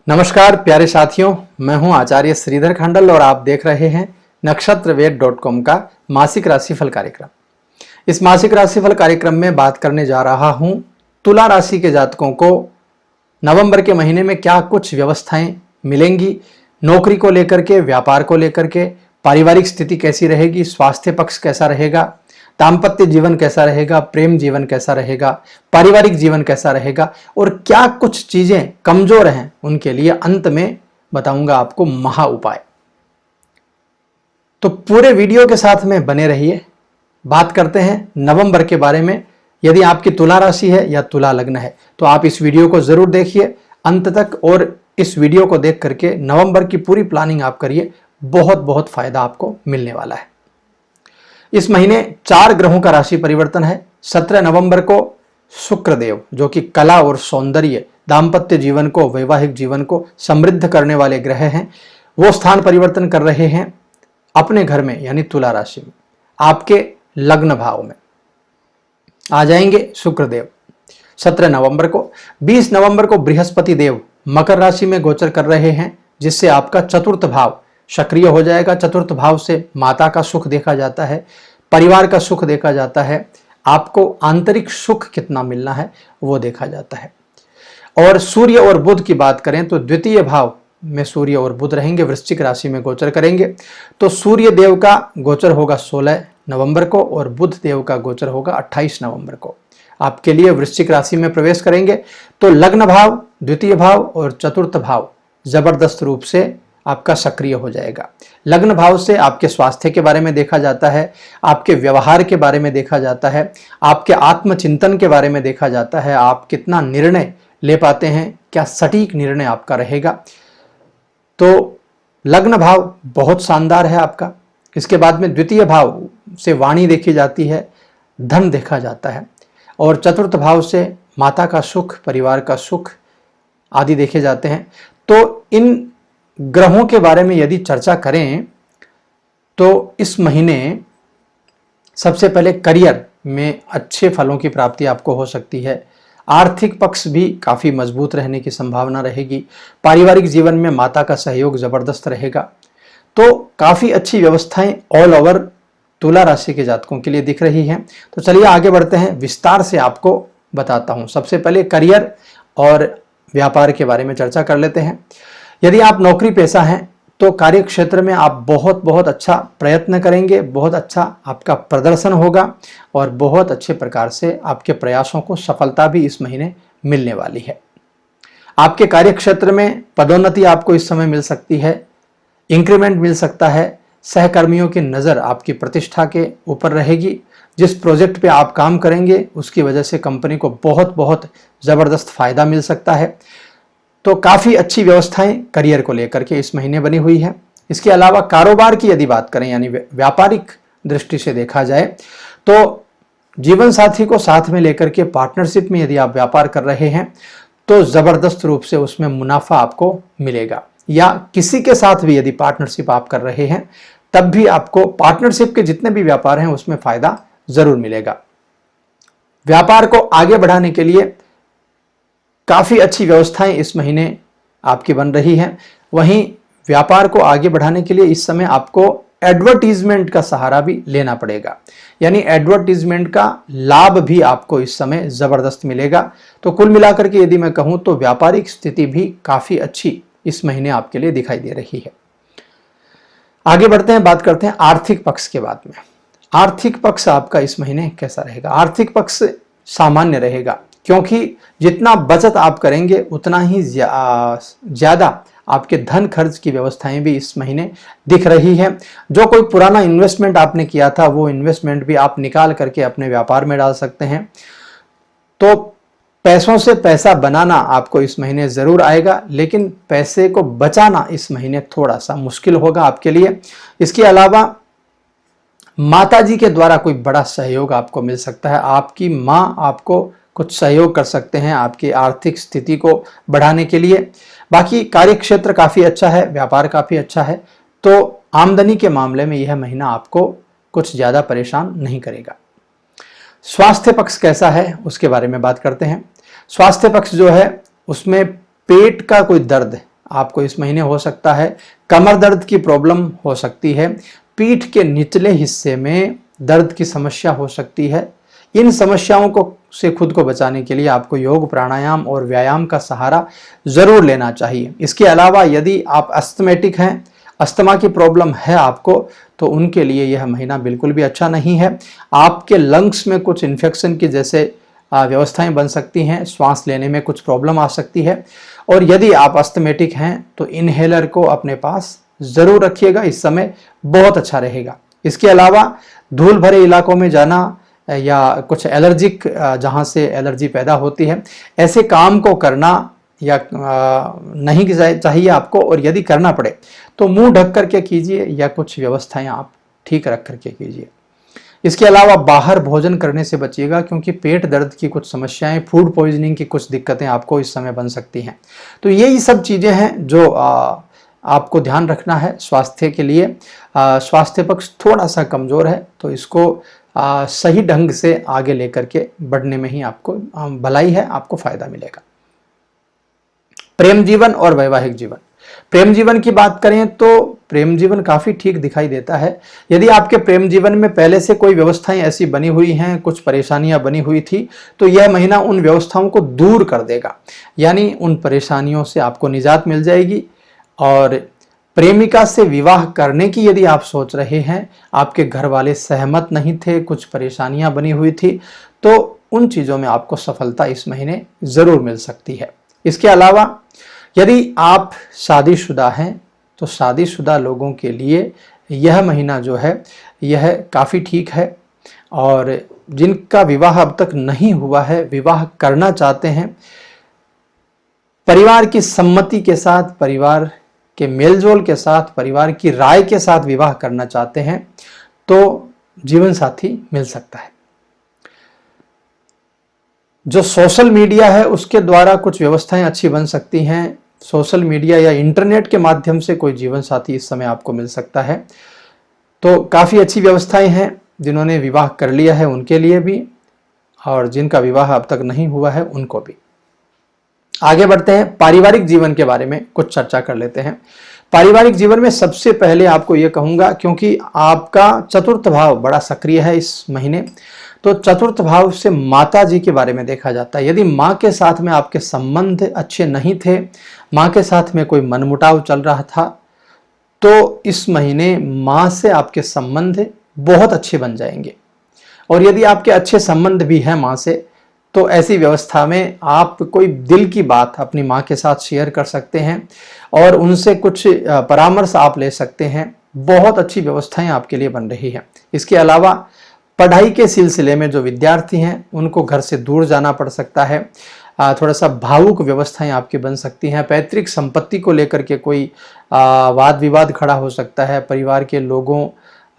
नमस्कार प्यारे साथियों, मैं हूं आचार्य श्रीधर खंडल और आप देख रहे हैं नक्षत्रवेद.com का मासिक राशिफल कार्यक्रम। इस मासिक राशिफल कार्यक्रम में बात करने जा रहा हूं तुला राशि के जातकों को नवंबर के महीने में क्या कुछ व्यवस्थाएं मिलेंगी, नौकरी को लेकर के, व्यापार को लेकर के, पारिवारिक स्थिति कैसी रहेगी, स्वास्थ्य पक्ष कैसा रहेगा, दाम्पत्य जीवन कैसा रहेगा, प्रेम जीवन कैसा रहेगा, पारिवारिक जीवन कैसा रहेगा और क्या कुछ चीजें कमजोर हैं उनके लिए अंत में बताऊंगा आपको महा उपाय। तो पूरे वीडियो के साथ में बने रहिए। बात करते हैं नवंबर के बारे में। यदि आपकी तुला राशि है या तुला लग्न है तो आप इस वीडियो को जरूर देखिए अंत तक और इस वीडियो को देख करके नवंबर की पूरी प्लानिंग आप करिए। बहुत फायदा आपको मिलने वाला है। इस महीने 4 ग्रहों का राशि परिवर्तन है। 17 नवंबर को शुक्रदेव, जो कि कला और सौंदर्य, दाम्पत्य जीवन को, वैवाहिक जीवन को समृद्ध करने वाले ग्रह हैं, वो स्थान परिवर्तन कर रहे हैं अपने घर में यानी तुला राशि में, आपके लग्न भाव में आ जाएंगे शुक्रदेव 17 नवंबर को। 20 नवंबर को बृहस्पति देव मकर राशि में गोचर कर रहे हैं, जिससे आपका चतुर्थ भाव सक्रिय हो जाएगा। चतुर्थ भाव से माता का सुख देखा जाता है, परिवार का सुख देखा जाता है, आपको आंतरिक सुख कितना मिलना है वो देखा जाता है। और सूर्य और बुध की बात करें तो द्वितीय भाव में सूर्य और बुध रहेंगे, वृश्चिक राशि में गोचर करेंगे। तो सूर्य देव का गोचर होगा 16 नवंबर को और बुध देव का गोचर होगा 28 नवंबर को। आपके लिए वृश्चिक राशि में प्रवेश करेंगे तो लग्न भाव, द्वितीय भाव और चतुर्थ भाव जबरदस्त रूप से आपका सक्रिय हो जाएगा। लग्न भाव से आपके स्वास्थ्य के बारे में देखा जाता है, आपके व्यवहार के बारे में देखा जाता है, आपके आत्मचिंतन के बारे में देखा जाता है, आप कितना निर्णय ले पाते हैं, क्या सटीक निर्णय आपका रहेगा। तो लग्न भाव बहुत शानदार है आपका। इसके बाद में द्वितीय भाव से वाणी देखी जाती है, धन देखा जाता है और चतुर्थ भाव से माता का सुख, परिवार का सुख आदि देखे जाते हैं। तो इन ग्रहों के बारे में यदि चर्चा करें तो इस महीने सबसे पहले करियर में अच्छे फलों की प्राप्ति आपको हो सकती है। आर्थिक पक्ष भी काफ़ी मजबूत रहने की संभावना रहेगी। पारिवारिक जीवन में माता का सहयोग जबरदस्त रहेगा। तो काफ़ी अच्छी व्यवस्थाएं ऑल ओवर तुला राशि के जातकों के लिए दिख रही हैं। तो चलिए आगे बढ़ते हैं, विस्तार से आपको बताता हूं। सबसे पहले करियर और व्यापार के बारे में चर्चा कर लेते हैं। यदि आप नौकरी पेशा हैं तो कार्य क्षेत्र में आप बहुत अच्छा प्रयत्न करेंगे, बहुत अच्छा आपका प्रदर्शन होगा और बहुत अच्छे प्रकार से आपके प्रयासों को सफलता भी इस महीने मिलने वाली है। आपके कार्य क्षेत्र में पदोन्नति आपको इस समय मिल सकती है, इंक्रीमेंट मिल सकता है, सहकर्मियों की नज़र आपकी प्रतिष्ठा के ऊपर रहेगी। जिस प्रोजेक्ट पे आप काम करेंगे उसकी वजह से कंपनी को बहुत ज़बरदस्त फायदा मिल सकता है। तो काफ़ी अच्छी व्यवस्थाएं करियर को लेकर के इस महीने बनी हुई है। इसके अलावा कारोबार की यदि बात करें यानी व्यापारिक दृष्टि से देखा जाए तो जीवन साथी को साथ में लेकर के पार्टनरशिप में यदि आप व्यापार कर रहे हैं तो ज़बरदस्त रूप से उसमें मुनाफा आपको मिलेगा। या किसी के साथ भी यदि पार्टनरशिप आप कर रहे हैं तब भी आपको पार्टनरशिप के जितने भी व्यापार हैं उसमें फायदा जरूर मिलेगा। व्यापार को आगे बढ़ाने के लिए काफ़ी अच्छी व्यवस्थाएं इस महीने आपकी बन रही हैं। वहीं व्यापार को आगे बढ़ाने के लिए इस समय आपको एडवर्टीजमेंट का सहारा भी लेना पड़ेगा, यानी एडवर्टीजमेंट का लाभ भी आपको इस समय ज़बरदस्त मिलेगा। तो कुल मिलाकर के यदि मैं कहूँ तो व्यापारिक स्थिति भी काफ़ी अच्छी इस महीने आपके लिए दिखाई दे रही है। आगे बढ़ते हैं, बात करते हैं आर्थिक पक्ष के बाद में। आर्थिक पक्ष आपका इस महीने कैसा रहेगा? आर्थिक पक्ष सामान्य रहेगा, क्योंकि जितना बचत आप करेंगे उतना ही ज़्यादा आपके धन खर्च की व्यवस्थाएं भी इस महीने दिख रही है। जो कोई पुराना इन्वेस्टमेंट आपने किया था वो इन्वेस्टमेंट भी आप निकाल करके अपने व्यापार में डाल सकते हैं। तो पैसों से पैसा बनाना आपको इस महीने ज़रूर आएगा, लेकिन पैसे को बचाना इस महीने थोड़ा सा मुश्किल होगा आपके लिए। इसके अलावा माताजी के द्वारा कोई बड़ा सहयोग आपको मिल सकता है। आपकी माँ आपको कुछ सहयोग कर सकते हैं आपकी आर्थिक स्थिति को बढ़ाने के लिए। बाकी कार्य क्षेत्र काफ़ी अच्छा है, व्यापार काफ़ी अच्छा है। तो आमदनी के मामले में यह महीना आपको कुछ ज़्यादा परेशान नहीं करेगा। स्वास्थ्य पक्ष कैसा है उसके बारे में बात करते हैं। स्वास्थ्य पक्ष जो है उसमें पेट का कोई दर्द आपको इस महीने हो सकता है कमर दर्द की प्रॉब्लम हो सकती है, पीठ के निचले हिस्से में दर्द की समस्या हो सकती है। इन समस्याओं को से खुद को बचाने के लिए आपको योग, प्राणायाम और व्यायाम का सहारा जरूर लेना चाहिए। इसके अलावा यदि आप अस्थमैटिक हैं, अस्थमा की प्रॉब्लम है आपको, तो उनके लिए यह महीना बिल्कुल भी अच्छा नहीं है। आपके लंग्स में कुछ इन्फेक्शन की जैसे व्यवस्थाएं बन सकती हैं, श्वास लेने में कुछ प्रॉब्लम आ सकती है। और यदि आप अस्थमैटिक हैं तो इनहेलर को अपने पास जरूर रखिएगा, इस समय बहुत अच्छा रहेगा। इसके अलावा धूल भरे इलाकों में जाना या कुछ एलर्जिक जहां से एलर्जी पैदा होती है, ऐसे काम को करना या नहीं चाहिए आपको। और यदि करना पड़े तो मुंह ढक करके कीजिए या कुछ व्यवस्थाएं आप ठीक रख करके कीजिए। इसके अलावा बाहर भोजन करने से बचिएगा, क्योंकि पेट दर्द की कुछ समस्याएं, फूड पॉइजनिंग की कुछ दिक्कतें आपको इस समय बन सकती हैं। तो यही सब चीज़ें हैं जो आपको ध्यान रखना है स्वास्थ्य के लिए। स्वास्थ्य पक्ष थोड़ा सा कमज़ोर है, तो इसको सही ढंग से आगे लेकर के बढ़ने में ही आपको भलाई है, आपको फायदा मिलेगा। प्रेम जीवन और वैवाहिक जीवन, प्रेम जीवन की बात करें तो प्रेम जीवन काफी ठीक दिखाई देता है। यदि आपके प्रेम जीवन में पहले से कोई व्यवस्थाएं ऐसी बनी हुई हैं, कुछ परेशानियां बनी हुई थी, तो यह महीना उन व्यवस्थाओं को दूर कर देगा, यानी उन परेशानियों से आपको निजात मिल जाएगी। और प्रेमिका से विवाह करने की यदि आप सोच रहे हैं, आपके घर वाले सहमत नहीं थे, कुछ परेशानियां बनी हुई थी, तो उन चीज़ों में आपको सफलता इस महीने ज़रूर मिल सकती है। इसके अलावा यदि आप शादीशुदा हैं तो शादीशुदा लोगों के लिए यह महीना जो है यह काफ़ी ठीक है। और जिनका विवाह अब तक नहीं हुआ है, विवाह करना चाहते हैं, परिवार की सम्मति के साथ, परिवार के मेलजोल के साथ, परिवार की राय के साथ विवाह करना चाहते हैं, तो जीवन साथी मिल सकता है। जो सोशल मीडिया है उसके द्वारा कुछ व्यवस्थाएं अच्छी बन सकती हैं। सोशल मीडिया या इंटरनेट के माध्यम से कोई जीवन साथी इस समय आपको मिल सकता है, तो काफ़ी अच्छी व्यवस्थाएं हैं। जिन्होंने विवाह कर लिया है उनके लिए भी, और जिनका विवाह अब तक नहीं हुआ है उनको भी। आगे बढ़ते हैं, पारिवारिक जीवन के बारे में कुछ चर्चा कर लेते हैं। पारिवारिक जीवन में सबसे पहले आपको यह कहूँगा, क्योंकि आपका चतुर्थ भाव बड़ा सक्रिय है इस महीने, तो चतुर्थ भाव से माता जी के बारे में देखा जाता है। यदि माँ के साथ में आपके संबंध अच्छे नहीं थे, माँ के साथ में कोई मनमुटाव चल रहा था, तो इस महीने माँ से आपके संबंध बहुत अच्छे बन जाएंगे। और यदि आपके अच्छे संबंध भी हैं माँ से, तो ऐसी व्यवस्था में आप कोई दिल की बात अपनी माँ के साथ शेयर कर सकते हैं और उनसे कुछ परामर्श आप ले सकते हैं। बहुत अच्छी व्यवस्थाएं आपके लिए बन रही हैं। इसके अलावा पढ़ाई के सिलसिले में जो विद्यार्थी हैं उनको घर से दूर जाना पड़ सकता है। थोड़ा सा भावुक व्यवस्थाएं आपकी बन सकती हैं। पैतृक संपत्ति को लेकर के कोई वाद विवाद खड़ा हो सकता है। परिवार के लोगों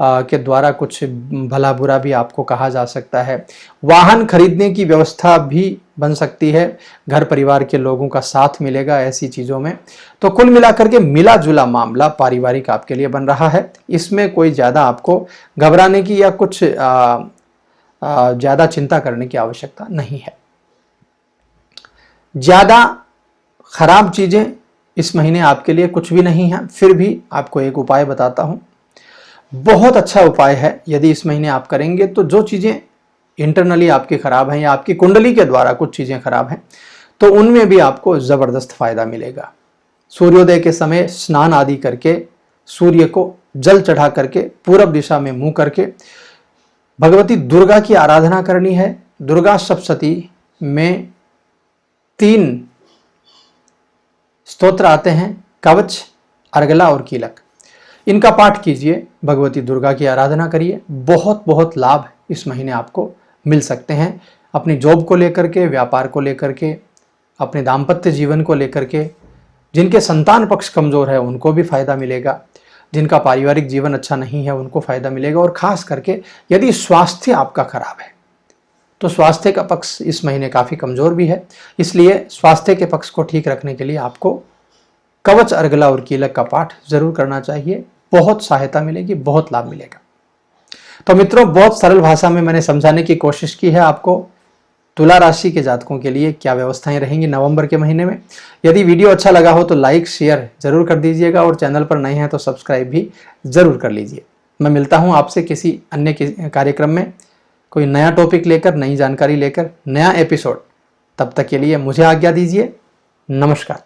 के द्वारा कुछ भला बुरा भी आपको कहा जा सकता है। वाहन खरीदने की व्यवस्था भी बन सकती है। घर परिवार के लोगों का साथ मिलेगा ऐसी चीज़ों में। तो कुल मिलाकर के मिला जुला मामला पारिवारिक आपके लिए बन रहा है। इसमें कोई ज़्यादा आपको घबराने की या कुछ ज़्यादा चिंता करने की आवश्यकता नहीं है। ज़्यादा खराब चीज़ें इस महीने आपके लिए कुछ भी नहीं है। फिर भी आपको एक उपाय बताता हूँ, बहुत अच्छा उपाय है। यदि इस महीने आप करेंगे तो जो चीज़ें इंटरनली आपकी खराब हैं या आपकी कुंडली के द्वारा कुछ चीज़ें खराब हैं, तो उनमें भी आपको ज़बरदस्त फायदा मिलेगा। सूर्योदय के समय स्नान आदि करके, सूर्य को जल चढ़ा करके, पूरब दिशा में मुंह करके भगवती दुर्गा की आराधना करनी है। दुर्गा सप्तशती में 3 स्तोत्र आते हैं, कवच, अर्गला और कीलक। इनका पाठ कीजिए, भगवती दुर्गा की आराधना करिए। बहुत बहुत लाभ इस महीने आपको मिल सकते हैं। अपनी जॉब को लेकर के, व्यापार को लेकर के, अपने दाम्पत्य जीवन को लेकर के। जिनके संतान पक्ष कमज़ोर है उनको भी फायदा मिलेगा। जिनका पारिवारिक जीवन अच्छा नहीं है उनको फायदा मिलेगा। और खास करके यदि स्वास्थ्य आपका खराब है तो स्वास्थ्य का पक्ष इस महीने काफ़ी कमज़ोर भी है। इसलिए स्वास्थ्य के पक्ष को ठीक रखने के लिए आपको कवच, अर्गला और कीलक का पाठ जरूर करना चाहिए। बहुत सहायता मिलेगी, बहुत लाभ मिलेगा। तो मित्रों, बहुत सरल भाषा में मैंने समझाने की कोशिश की है आपको। तुला राशि के जातकों के लिए क्या व्यवस्थाएं रहेंगी नवंबर के महीने में। यदि वीडियो अच्छा लगा हो तो लाइक शेयर जरूर कर दीजिएगा और चैनल पर नए हैं तो सब्सक्राइब भी जरूर कर लीजिए। मैं मिलता हूं आपसे किसी अन्य कार्यक्रम में, कोई नया टॉपिक लेकर, नई जानकारी लेकर, नया एपिसोड। तब तक के लिए मुझे आज्ञा दीजिए। नमस्कार।